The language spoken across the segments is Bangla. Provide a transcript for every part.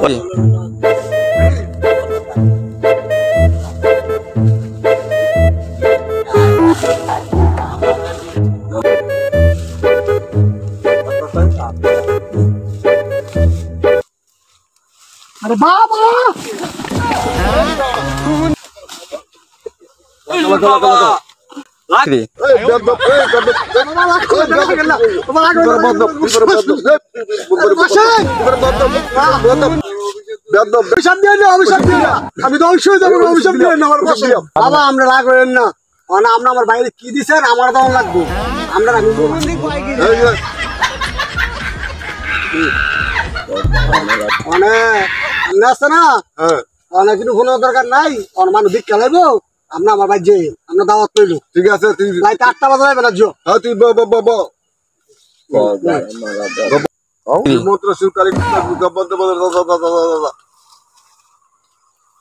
আরে বাবা আমি ধ্বংস হয়ে যাবো অভিশাপ দিলেন না বাবা আমরা রাগ করেন না আমরা আমার বাইরে কি দিচ্ছেন আমার তখন লাগবো আমরা অনেক আছে না অনেক কিছু ফোনের দরকার নাই মানুষ দিক খেলাইবো আমরা আমার বাইর যাই আমরা দাওয়াত পেলো ঠিক আছে তুই রাইতে 8টা বাজে যাবে না জো হ্যাঁ তুই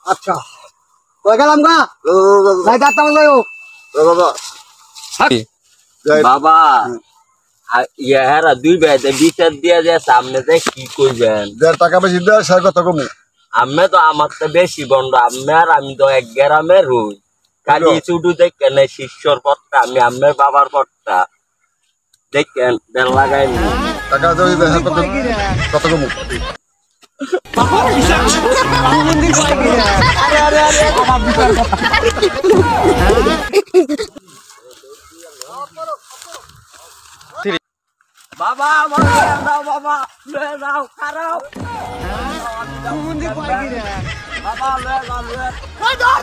আচ্ছা গেলাম গা রাইতে 8টা বাজে বাবা ইহারা দুই ভাইতে বিচার দিয়া যায় সামনে যে কি করবেন টাকা বেশি দেয় সে কথা কমু আমি তো আমার তো বেশি বন্ধ আমি তো 1 গ্রামের রই খালি শুধু দেখেন শিষ্যর পথটা আমি আমার বাবার পথটা দেখেন বেল লাগাইনি টাকা কত কমু বাবা বাবা লয়ে যাও খারাপ বাবা লয়ে যাও